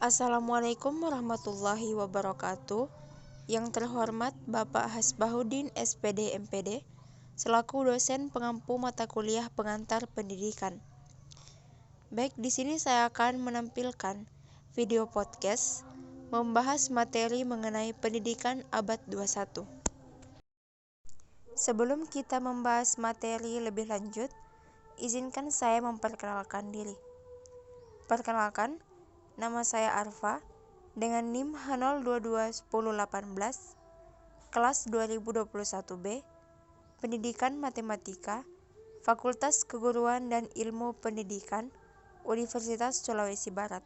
Assalamualaikum warahmatullahi wabarakatuh. Yang terhormat Bapak Hasbahuddin SPD MPD selaku dosen pengampu mata kuliah pengantar pendidikan. Baik, di sini saya akan menampilkan video podcast membahas materi mengenai pendidikan abad 21. Sebelum kita membahas materi lebih lanjut, izinkan saya memperkenalkan diri. Perkenalkan, nama saya Arfa dengan NIM H0221018, kelas 2021B, Pendidikan Matematika, Fakultas Keguruan dan Ilmu Pendidikan, Universitas Sulawesi Barat.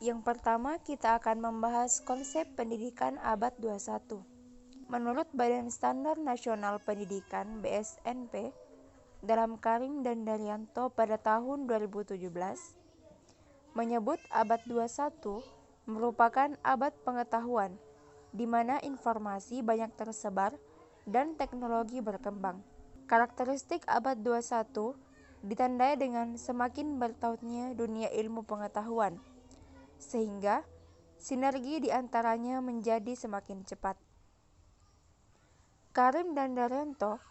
Yang pertama, kita akan membahas konsep pendidikan abad 21. Menurut Badan Standar Nasional Pendidikan (BSNP), dalam Karim dan Daryanto pada tahun 2017, menyebut abad 21 merupakan abad pengetahuan, di mana informasi banyak tersebar dan teknologi berkembang. Karakteristik abad 21 ditandai dengan semakin bertautnya dunia ilmu pengetahuan, sehingga sinergi di antaranya menjadi semakin cepat. Karim dan Daryanto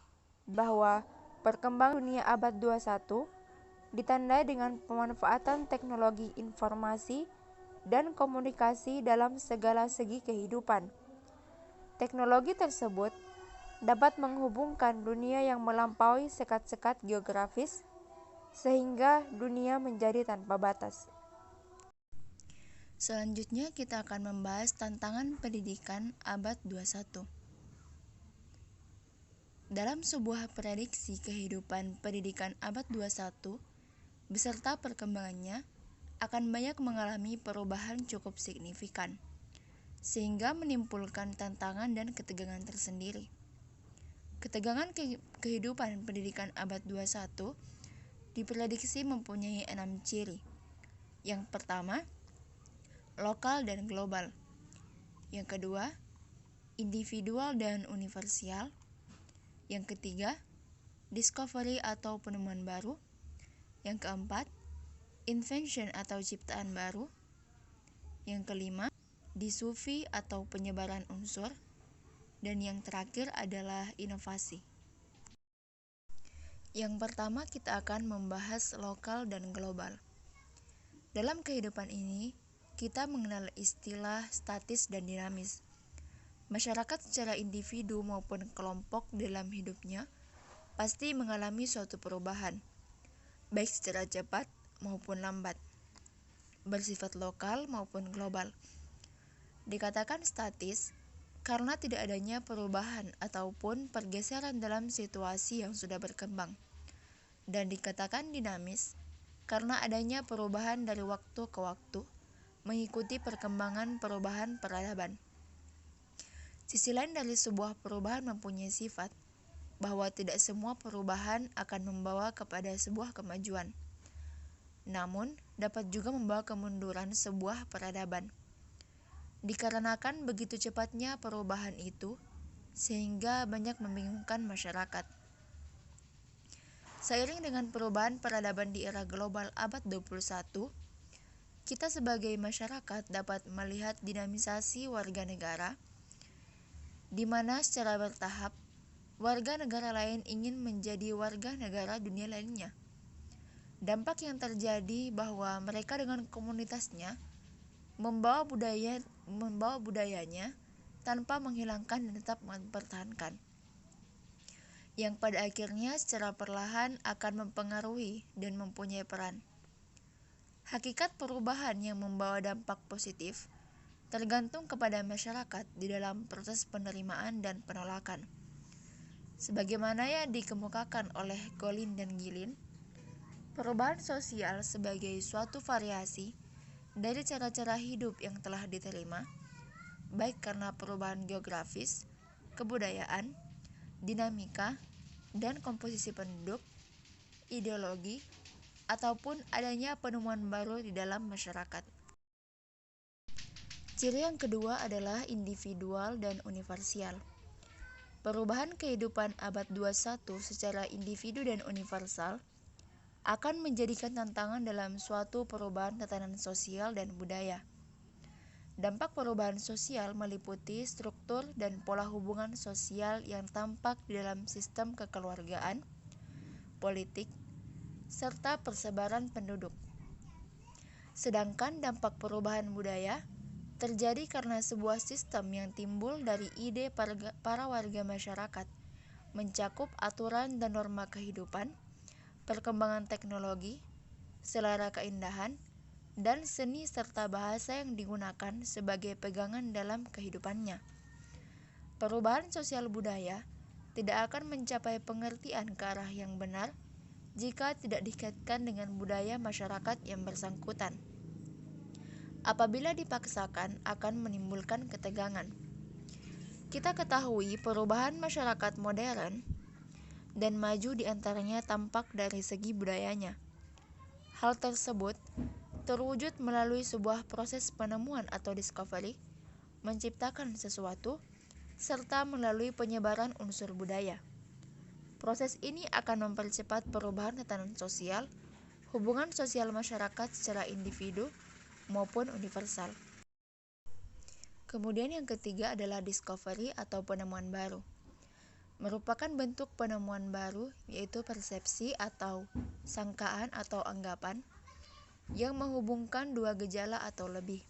bahwa perkembangan dunia abad 21 ditandai dengan pemanfaatan teknologi informasi dan komunikasi dalam segala segi kehidupan. Teknologi tersebut dapat menghubungkan dunia yang melampaui sekat-sekat geografis, sehingga dunia menjadi tanpa batas. Selanjutnya kita akan membahas tantangan pendidikan abad 21. Dalam sebuah prediksi kehidupan pendidikan abad 21 beserta perkembangannya akan banyak mengalami perubahan cukup signifikan, sehingga menimbulkan tantangan dan ketegangan tersendiri. Ketegangan kehidupan pendidikan abad 21 diprediksi mempunyai 6 ciri. Yang pertama, lokal dan global. Yang kedua, individual dan universal. Yang ketiga, discovery atau penemuan baru. Yang keempat, invention atau ciptaan baru. Yang kelima, disufi atau penyebaran unsur. Dan yang terakhir adalah inovasi. Yang pertama kita akan membahas lokal dan global. Dalam kehidupan ini, kita mengenal istilah statis dan dinamis. Masyarakat secara individu maupun kelompok dalam hidupnya pasti mengalami suatu perubahan, baik secara cepat maupun lambat, bersifat lokal maupun global. Dikatakan statis karena tidak adanya perubahan ataupun pergeseran dalam situasi yang sudah berkembang, dan dikatakan dinamis karena adanya perubahan dari waktu ke waktu mengikuti perkembangan perubahan peradaban. Sisi lain dari sebuah perubahan mempunyai sifat bahwa tidak semua perubahan akan membawa kepada sebuah kemajuan, namun dapat juga membawa kemunduran sebuah peradaban. Dikarenakan begitu cepatnya perubahan itu, sehingga banyak membingungkan masyarakat. Seiring dengan perubahan peradaban di era global abad 21, kita sebagai masyarakat dapat melihat dinamisasi warga negara, di mana secara bertahap warga negara lain ingin menjadi warga negara dunia lainnya. Dampak yang terjadi bahwa mereka dengan komunitasnya membawa budayanya tanpa menghilangkan dan tetap mempertahankan, yang pada akhirnya secara perlahan akan mempengaruhi dan mempunyai peran. Hakikat perubahan yang membawa dampak positif tergantung kepada masyarakat di dalam proses penerimaan dan penolakan. Sebagaimana yang dikemukakan oleh Golin dan Gilin, perubahan sosial sebagai suatu variasi dari cara-cara hidup yang telah diterima, baik karena perubahan geografis, kebudayaan, dinamika, dan komposisi penduduk, ideologi, ataupun adanya penemuan baru di dalam masyarakat. Ciri yang kedua adalah individual dan universal. Perubahan kehidupan abad 21 secara individu dan universal akan menjadikan tantangan dalam suatu perubahan tatanan sosial dan budaya. Dampak perubahan sosial meliputi struktur dan pola hubungan sosial yang tampak di dalam sistem kekeluargaan, politik, serta persebaran penduduk. Sedangkan dampak perubahan budaya terjadi karena sebuah sistem yang timbul dari ide para warga masyarakat, mencakup aturan dan norma kehidupan, perkembangan teknologi, selera keindahan, dan seni serta bahasa yang digunakan sebagai pegangan dalam kehidupannya. Perubahan sosial budaya tidak akan mencapai pengertian ke arah yang benar jika tidak dikaitkan dengan budaya masyarakat yang bersangkutan. Apabila dipaksakan akan menimbulkan ketegangan. Kita ketahui perubahan masyarakat modern dan maju diantaranya tampak dari segi budayanya. Hal tersebut terwujud melalui sebuah proses penemuan atau discovery, menciptakan sesuatu, serta melalui penyebaran unsur budaya. Proses ini akan mempercepat perubahan tatanan sosial, hubungan sosial masyarakat secara individu maupun universal. Kemudian yang ketiga adalah discovery atau penemuan baru. Merupakan bentuk penemuan baru yaitu persepsi atau sangkaan atau anggapan yang menghubungkan dua gejala atau lebih.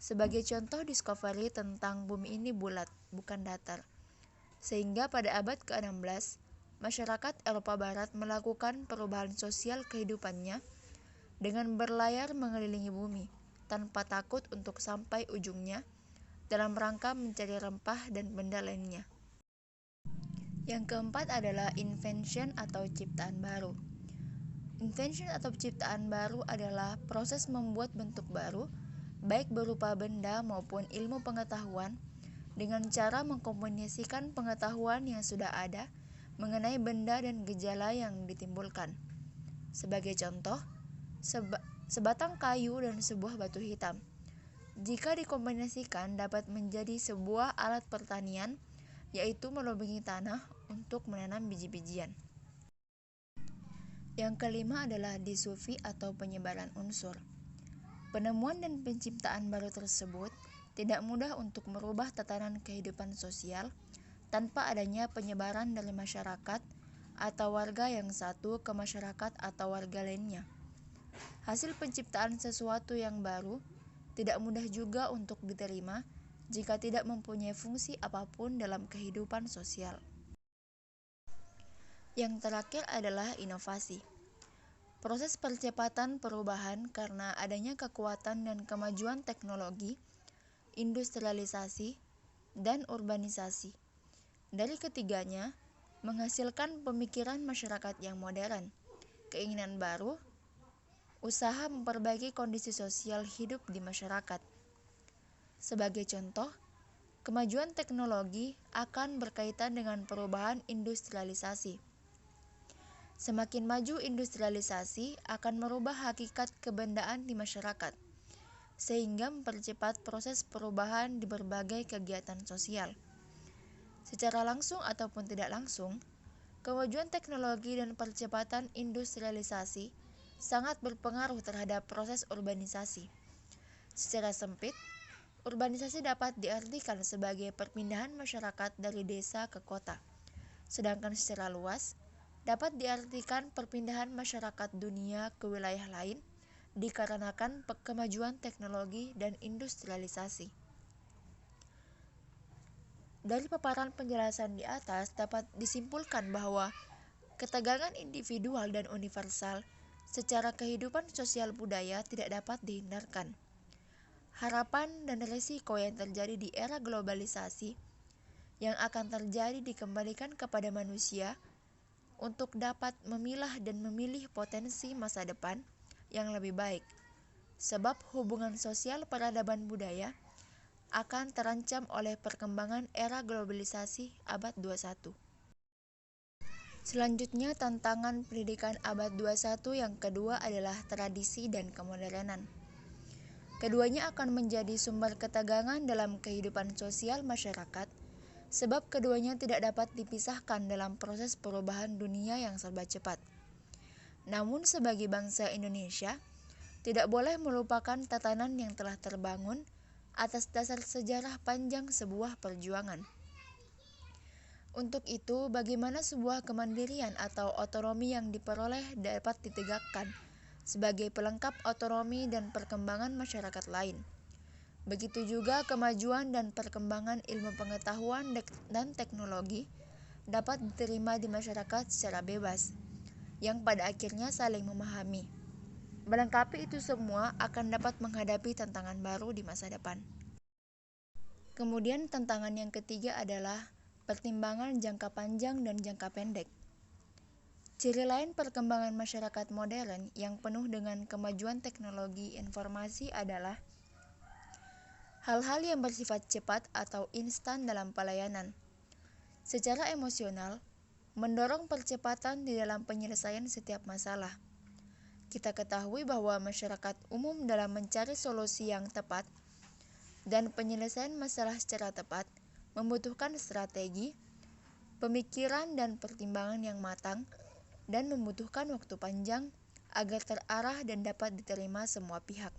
Sebagai contoh discovery tentang bumi ini bulat, bukan datar. Sehingga pada abad ke-16, masyarakat Eropa Barat melakukan perubahan sosial kehidupannya dengan berlayar mengelilingi bumi, tanpa takut untuk sampai ujungnya, dalam rangka mencari rempah dan benda lainnya. Yang keempat adalah invention atau ciptaan baru. Invention atau ciptaan baru adalah proses membuat bentuk baru, baik berupa benda maupun ilmu pengetahuan, dengan cara mengkombinasikan pengetahuan yang sudah ada mengenai benda dan gejala yang ditimbulkan. Sebagai contoh, sebatang kayu dan sebuah batu hitam. Jika dikombinasikan dapat menjadi sebuah alat pertanian, yaitu melubangi tanah untuk menanam biji-bijian. Yang kelima adalah disufi atau penyebaran unsur. Penemuan dan penciptaan baru tersebut tidak mudah untuk merubah tatanan kehidupan sosial tanpa adanya penyebaran dari masyarakat atau warga yang satu ke masyarakat atau warga lainnya. Hasil penciptaan sesuatu yang baru tidak mudah juga untuk diterima jika tidak mempunyai fungsi apapun dalam kehidupan sosial. Yang terakhir adalah inovasi. Proses percepatan perubahan karena adanya kekuatan dan kemajuan teknologi, industrialisasi, dan urbanisasi. Dari ketiganya, menghasilkan pemikiran masyarakat yang modern, keinginan baru, usaha memperbaiki kondisi sosial hidup di masyarakat. Sebagai contoh, kemajuan teknologi akan berkaitan dengan perubahan industrialisasi. Semakin maju industrialisasi akan merubah hakikat kebendaan di masyarakat, sehingga mempercepat proses perubahan di berbagai kegiatan sosial. Secara langsung ataupun tidak langsung, kemajuan teknologi dan percepatan industrialisasi sangat berpengaruh terhadap proses urbanisasi. Secara sempit, urbanisasi dapat diartikan sebagai perpindahan masyarakat dari desa ke kota, sedangkan secara luas dapat diartikan perpindahan masyarakat dunia ke wilayah lain dikarenakan kemajuan teknologi dan industrialisasi. Dari paparan penjelasan di atas dapat disimpulkan bahwa ketegangan individual dan universal secara kehidupan sosial budaya tidak dapat dihindarkan. Harapan dan risiko yang terjadi di era globalisasi yang akan terjadi dikembalikan kepada manusia untuk dapat memilah dan memilih potensi masa depan yang lebih baik, sebab hubungan sosial peradaban budaya akan terancam oleh perkembangan era globalisasi abad 21. Selanjutnya, tantangan pendidikan abad 21 yang kedua adalah tradisi dan kemodernan. Keduanya akan menjadi sumber ketegangan dalam kehidupan sosial masyarakat, sebab keduanya tidak dapat dipisahkan dalam proses perubahan dunia yang serba cepat. Namun sebagai bangsa Indonesia, tidak boleh melupakan tatanan yang telah terbangun atas dasar sejarah panjang sebuah perjuangan. Untuk itu, bagaimana sebuah kemandirian atau otonomi yang diperoleh dapat ditegakkan sebagai pelengkap otonomi dan perkembangan masyarakat lain. Begitu juga kemajuan dan perkembangan ilmu pengetahuan dan teknologi dapat diterima di masyarakat secara bebas, yang pada akhirnya saling memahami. Melengkapi itu semua akan dapat menghadapi tantangan baru di masa depan. Kemudian tantangan yang ketiga adalah pertimbangan jangka panjang dan jangka pendek. Ciri lain perkembangan masyarakat modern yang penuh dengan kemajuan teknologi informasi adalah hal-hal yang bersifat cepat atau instan dalam pelayanan. Secara emosional, mendorong percepatan di dalam penyelesaian setiap masalah. Kita ketahui bahwa masyarakat umum dalam mencari solusi yang tepat dan penyelesaian masalah secara tepat membutuhkan strategi, pemikiran dan pertimbangan yang matang dan membutuhkan waktu panjang agar terarah dan dapat diterima semua pihak.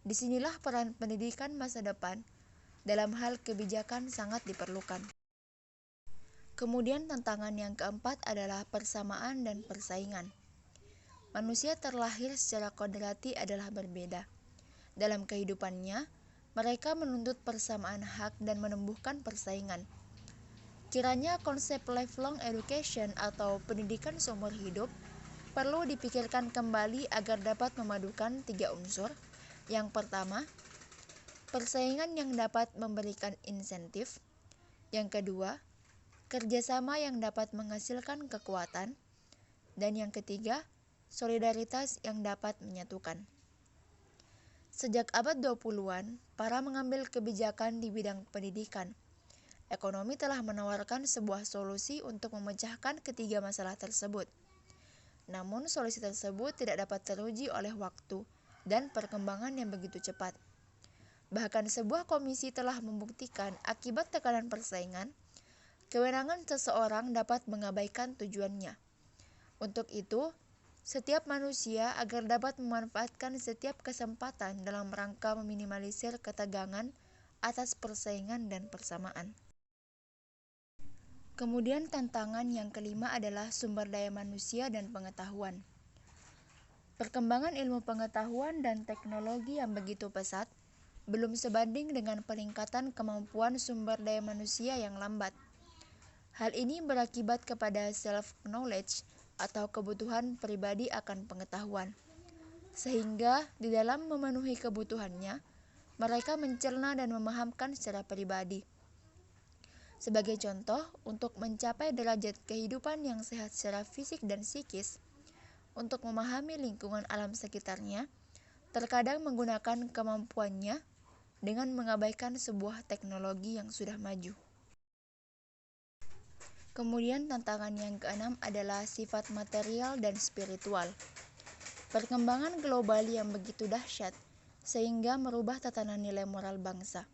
Disinilah peran pendidikan masa depan dalam hal kebijakan sangat diperlukan. Kemudian tantangan yang keempat adalah persamaan dan persaingan. Manusia terlahir secara kodrati adalah berbeda. Dalam kehidupannya, mereka menuntut persamaan hak dan menumbuhkan persaingan. Kiranya konsep lifelong education atau pendidikan seumur hidup perlu dipikirkan kembali agar dapat memadukan tiga unsur. Yang pertama, persaingan yang dapat memberikan insentif. Yang kedua, kerjasama yang dapat menghasilkan kekuatan. Dan yang ketiga, solidaritas yang dapat menyatukan. Sejak abad 20-an, para mengambil kebijakan di bidang pendidikan. Ekonomi telah menawarkan sebuah solusi untuk memecahkan ketiga masalah tersebut. Namun solusi tersebut tidak dapat teruji oleh waktu dan perkembangan yang begitu cepat. Bahkan sebuah komisi telah membuktikan akibat tekanan persaingan, kewenangan seseorang dapat mengabaikan tujuannya. Untuk itu, setiap manusia agar dapat memanfaatkan setiap kesempatan dalam rangka meminimalisir ketegangan atas persaingan dan persamaan. Kemudian tantangan yang kelima adalah sumber daya manusia dan pengetahuan. Perkembangan ilmu pengetahuan dan teknologi yang begitu pesat belum sebanding dengan peningkatan kemampuan sumber daya manusia yang lambat. Hal ini berakibat kepada self-knowledge atau kebutuhan pribadi akan pengetahuan, sehingga di dalam memenuhi kebutuhannya, mereka mencerna dan memahamkan secara pribadi. Sebagai contoh, untuk mencapai derajat kehidupan yang sehat secara fisik dan psikis, untuk memahami lingkungan alam sekitarnya, terkadang menggunakan kemampuannya dengan mengabaikan sebuah teknologi yang sudah maju. Kemudian tantangan yang keenam adalah sifat material dan spiritual. Perkembangan global yang begitu dahsyat sehingga merubah tatanan nilai moral bangsa,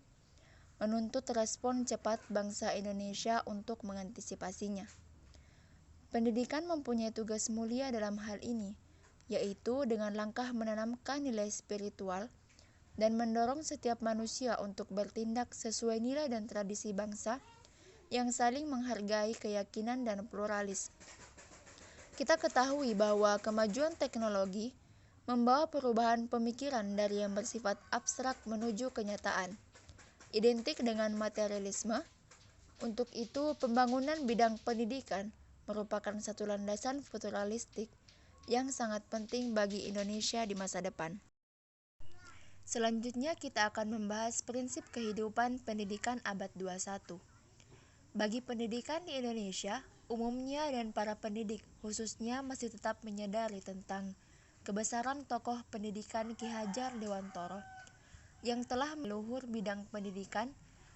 menuntut respon cepat bangsa Indonesia untuk mengantisipasinya. Pendidikan mempunyai tugas mulia dalam hal ini, yaitu dengan langkah menanamkan nilai spiritual dan mendorong setiap manusia untuk bertindak sesuai nilai dan tradisi bangsa yang saling menghargai keyakinan dan pluralis. Kita ketahui bahwa kemajuan teknologi membawa perubahan pemikiran dari yang bersifat abstrak menuju kenyataan, identik dengan materialisme. Untuk itu, pembangunan bidang pendidikan merupakan satu landasan futuralistik yang sangat penting bagi Indonesia di masa depan. Selanjutnya kita akan membahas prinsip kehidupan pendidikan abad 21. Bagi pendidikan di Indonesia, umumnya dan para pendidik khususnya masih tetap menyadari tentang kebesaran tokoh pendidikan Ki Hajar Dewantoro yang telah meluhur bidang pendidikan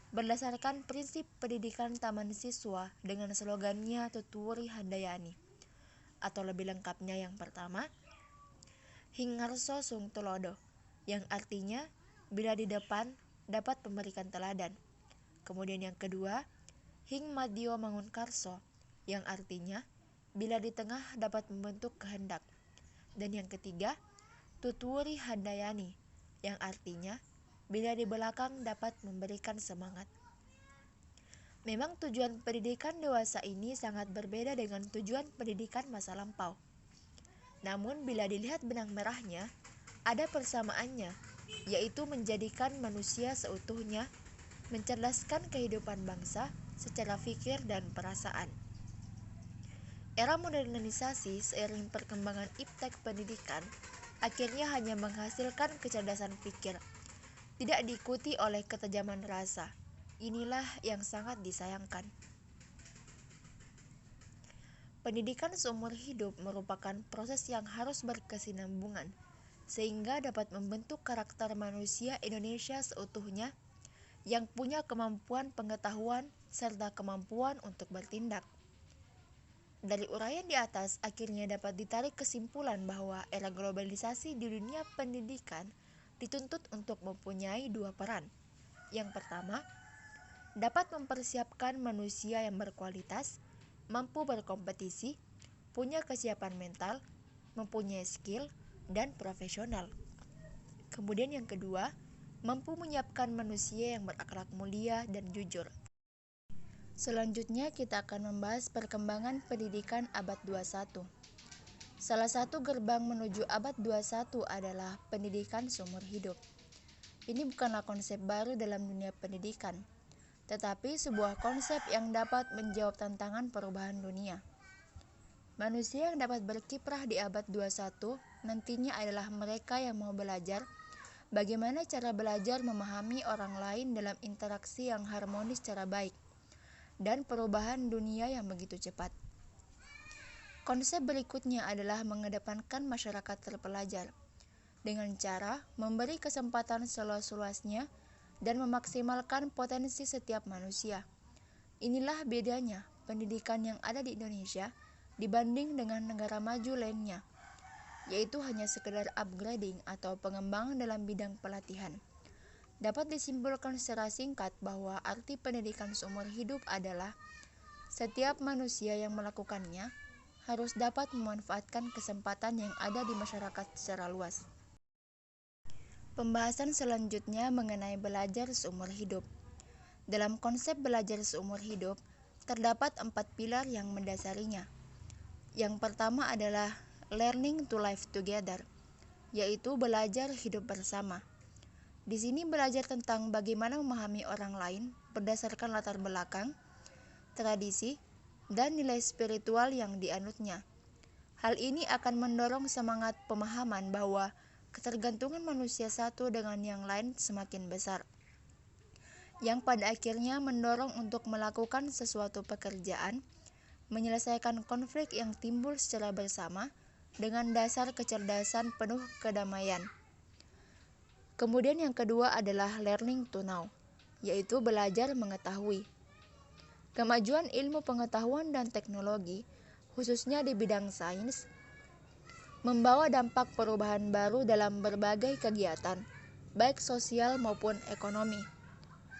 berdasarkan prinsip pendidikan taman siswa dengan slogannya Tutuwuh Handayani, atau lebih lengkapnya yang pertama, Hingarso Sung Tulodo, yang artinya bila di depan dapat memberikan teladan. Kemudian yang kedua, Hing Madyo Mangunkarso, yang artinya bila di tengah dapat membentuk kehendak. Dan yang ketiga, Tutwuri Handayani, yang artinya bila di belakang dapat memberikan semangat. Memang tujuan pendidikan dewasa ini sangat berbeda dengan tujuan pendidikan masa lampau. Namun bila dilihat benang merahnya, ada persamaannya, yaitu menjadikan manusia seutuhnya, mencerdaskan kehidupan bangsa secara fikir dan perasaan. Era modernisasi seiring perkembangan iptek pendidikan akhirnya hanya menghasilkan kecerdasan pikir, tidak diikuti oleh ketajaman rasa. Inilah yang sangat disayangkan. Pendidikan seumur hidup merupakan proses yang harus berkesinambungan, sehingga dapat membentuk karakter manusia Indonesia seutuhnya yang punya kemampuan pengetahuan serta kemampuan untuk bertindak. Dari uraian di atas, akhirnya dapat ditarik kesimpulan bahwa era globalisasi di dunia pendidikan dituntut untuk mempunyai dua peran. Yang pertama, dapat mempersiapkan manusia yang berkualitas, mampu berkompetisi, punya kesiapan mental, mempunyai skill, dan profesional. Kemudian yang kedua, mampu menyiapkan manusia yang berakhlak mulia dan jujur. Selanjutnya kita akan membahas perkembangan pendidikan abad 21. Salah satu gerbang menuju abad 21 adalah pendidikan seumur hidup. Ini bukanlah konsep baru dalam dunia pendidikan, tetapi sebuah konsep yang dapat menjawab tantangan perubahan dunia. Manusia yang dapat berkiprah di abad 21 nantinya adalah mereka yang mau belajar bagaimana cara belajar memahami orang lain dalam interaksi yang harmonis secara baik, dan perubahan dunia yang begitu cepat. Konsep berikutnya adalah mengedepankan masyarakat terpelajar, dengan cara memberi kesempatan seluas-luasnya dan memaksimalkan potensi setiap manusia. Inilah bedanya pendidikan yang ada di Indonesia dibanding dengan negara maju lainnya, yaitu hanya sekedar upgrading atau pengembangan dalam bidang pelatihan. Dapat disimpulkan secara singkat bahwa arti pendidikan seumur hidup adalah setiap manusia yang melakukannya harus dapat memanfaatkan kesempatan yang ada di masyarakat secara luas. Pembahasan selanjutnya mengenai belajar seumur hidup. Dalam konsep belajar seumur hidup, terdapat 4 pilar yang mendasarinya. Yang pertama adalah learning to live together, yaitu belajar hidup bersama. Di sini belajar tentang bagaimana memahami orang lain berdasarkan latar belakang, tradisi, dan nilai spiritual yang dianutnya. Hal ini akan mendorong semangat pemahaman bahwa ketergantungan manusia satu dengan yang lain semakin besar, yang pada akhirnya mendorong untuk melakukan sesuatu pekerjaan, menyelesaikan konflik yang timbul secara bersama dengan dasar kecerdasan penuh kedamaian. Kemudian yang kedua adalah learning to know, yaitu belajar mengetahui. Kemajuan ilmu pengetahuan dan teknologi, khususnya di bidang sains, membawa dampak perubahan baru dalam berbagai kegiatan, baik sosial maupun ekonomi.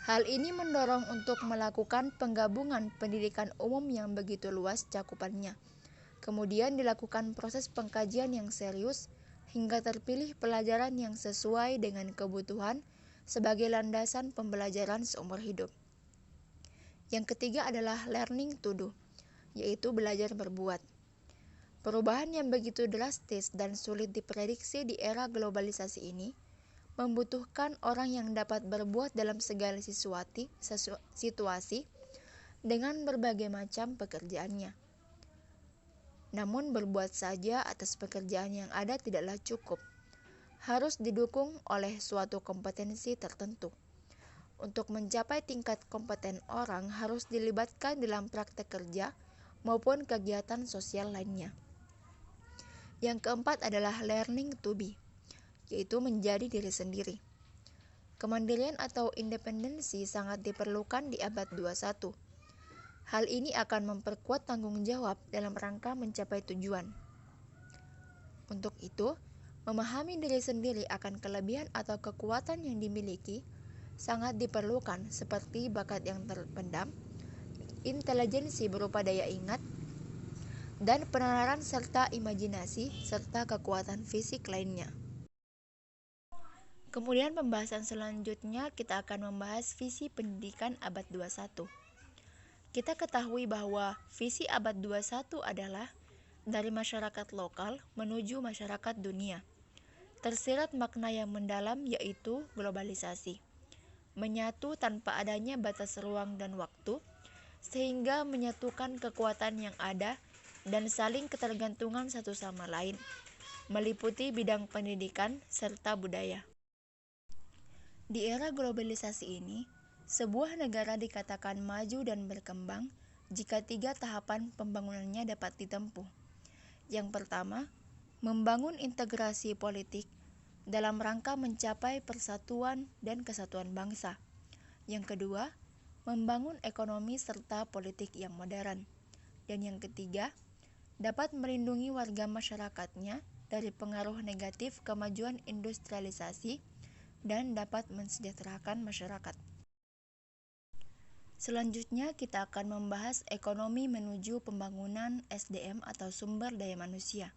Hal ini mendorong untuk melakukan penggabungan pendidikan umum yang begitu luas cakupannya. Kemudian dilakukan proses pengkajian yang serius hingga terpilih pelajaran yang sesuai dengan kebutuhan sebagai landasan pembelajaran seumur hidup. Yang ketiga adalah learning to do, yaitu belajar berbuat. Perubahan yang begitu drastis dan sulit diprediksi di era globalisasi ini membutuhkan orang yang dapat berbuat dalam segala situasi dengan berbagai macam pekerjaannya. Namun berbuat saja atas pekerjaan yang ada tidaklah cukup. Harus didukung oleh suatu kompetensi tertentu. Untuk mencapai tingkat kompeten orang harus dilibatkan dalam praktek kerja maupun kegiatan sosial lainnya. Yang keempat adalah learning to be, yaitu menjadi diri sendiri. Kemandirian atau independensi sangat diperlukan di abad 21. Hal ini akan memperkuat tanggung jawab dalam rangka mencapai tujuan. Untuk itu, memahami diri sendiri akan kelebihan atau kekuatan yang dimiliki sangat diperlukan, seperti bakat yang terpendam, intelijensi berupa daya ingat, dan penalaran serta imajinasi serta kekuatan fisik lainnya. Kemudian pembahasan selanjutnya kita akan membahas visi pendidikan abad 21. Kita ketahui bahwa visi abad 21 adalah dari masyarakat lokal menuju masyarakat dunia. Tersirat makna yang mendalam yaitu globalisasi. Menyatu tanpa adanya batas ruang dan waktu, sehingga menyatukan kekuatan yang ada dan saling ketergantungan satu sama lain, meliputi bidang pendidikan serta budaya. Di era globalisasi ini, sebuah negara dikatakan maju dan berkembang jika 3 tahapan pembangunannya dapat ditempuh. Yang pertama, membangun integrasi politik dalam rangka mencapai persatuan dan kesatuan bangsa. Yang kedua, membangun ekonomi serta politik yang modern. Dan yang ketiga, dapat melindungi warga masyarakatnya dari pengaruh negatif kemajuan industrialisasi dan dapat mensejahterakan masyarakat. Selanjutnya kita akan membahas ekonomi menuju pembangunan SDM atau sumber daya manusia.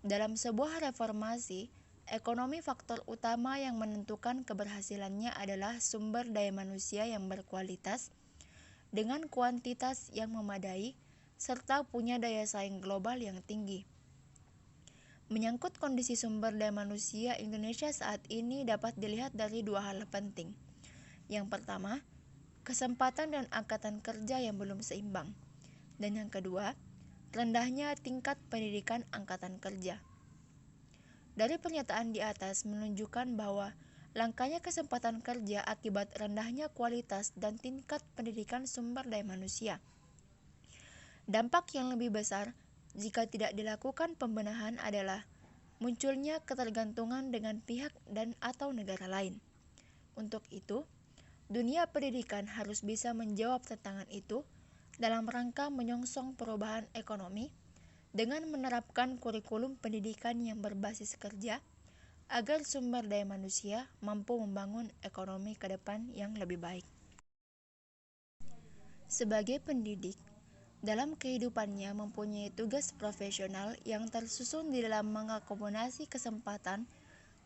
Dalam sebuah reformasi, ekonomi faktor utama yang menentukan keberhasilannya adalah sumber daya manusia yang berkualitas dengan kuantitas yang memadai serta punya daya saing global yang tinggi. Menyangkut kondisi sumber daya manusia Indonesia saat ini dapat dilihat dari 2 hal penting. Yang pertama, kesempatan dan angkatan kerja yang belum seimbang. Dan yang kedua, rendahnya tingkat pendidikan angkatan kerja. Dari pernyataan di atas menunjukkan bahwa langkanya kesempatan kerja akibat rendahnya kualitas dan tingkat pendidikan sumber daya manusia. Dampak yang lebih besar jika tidak dilakukan pembenahan adalah munculnya ketergantungan dengan pihak dan atau negara lain. Untuk itu, dunia pendidikan harus bisa menjawab tantangan itu dalam rangka menyongsong perubahan ekonomi dengan menerapkan kurikulum pendidikan yang berbasis kerja agar sumber daya manusia mampu membangun ekonomi ke depan yang lebih baik. Sebagai pendidik, dalam kehidupannya mempunyai tugas profesional yang tersusun di dalam mengakomodasi kesempatan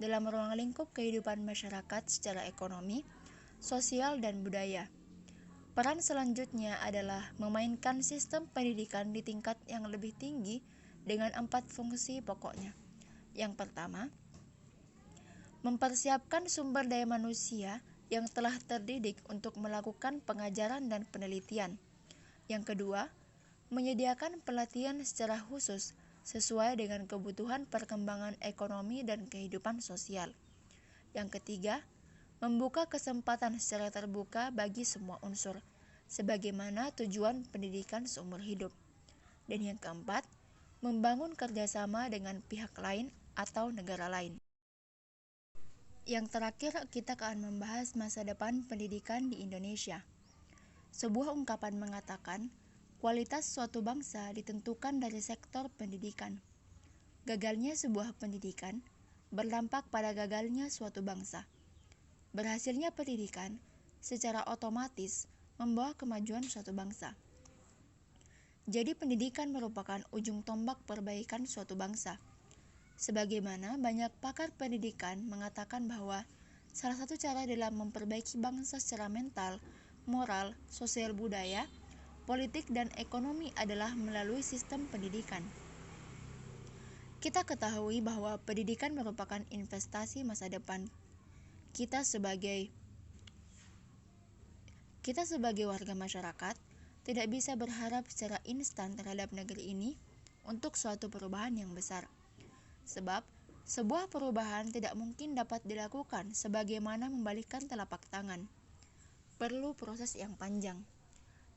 dalam ruang lingkup kehidupan masyarakat secara ekonomi, sosial, dan budaya. Peran selanjutnya adalah memainkan sistem pendidikan di tingkat yang lebih tinggi dengan 4 fungsi pokoknya. Yang pertama, mempersiapkan sumber daya manusia yang telah terdidik untuk melakukan pengajaran dan penelitian. Yang kedua, menyediakan pelatihan secara khusus sesuai dengan kebutuhan perkembangan ekonomi dan kehidupan sosial. Yang ketiga, membuka kesempatan secara terbuka bagi semua unsur, sebagaimana tujuan pendidikan seumur hidup. Dan yang keempat, membangun kerjasama dengan pihak lain atau negara lain. Yang terakhir, kita akan membahas masa depan pendidikan di Indonesia. Sebuah ungkapan mengatakan, kualitas suatu bangsa ditentukan dari sektor pendidikan. Gagalnya sebuah pendidikan berdampak pada gagalnya suatu bangsa. Berhasilnya pendidikan secara otomatis membawa kemajuan suatu bangsa. Jadi pendidikan merupakan ujung tombak perbaikan suatu bangsa. Sebagaimana banyak pakar pendidikan mengatakan bahwa salah satu cara dalam memperbaiki bangsa secara mental, moral, sosial budaya, politik, dan ekonomi adalah melalui sistem pendidikan. Kita ketahui bahwa pendidikan merupakan investasi masa depan. Kita sebagai warga masyarakat tidak bisa berharap secara instan terhadap negeri ini untuk suatu perubahan yang besar. Sebab sebuah perubahan tidak mungkin dapat dilakukan sebagaimana membalikkan telapak tangan. Perlu proses yang panjang.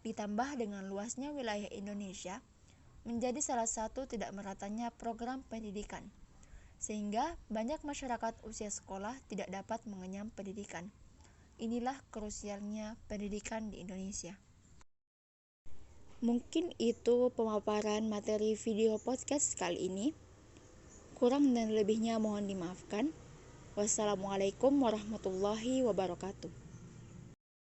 Ditambah dengan luasnya wilayah Indonesia, menjadi salah satu tidak meratanya program pendidikan, sehingga banyak masyarakat usia sekolah tidak dapat mengenyam pendidikan. Inilah krusialnya pendidikan di Indonesia. Mungkin itu pemaparan materi video podcast kali ini. Kurang dan lebihnya mohon dimaafkan. Wassalamualaikum warahmatullahi wabarakatuh.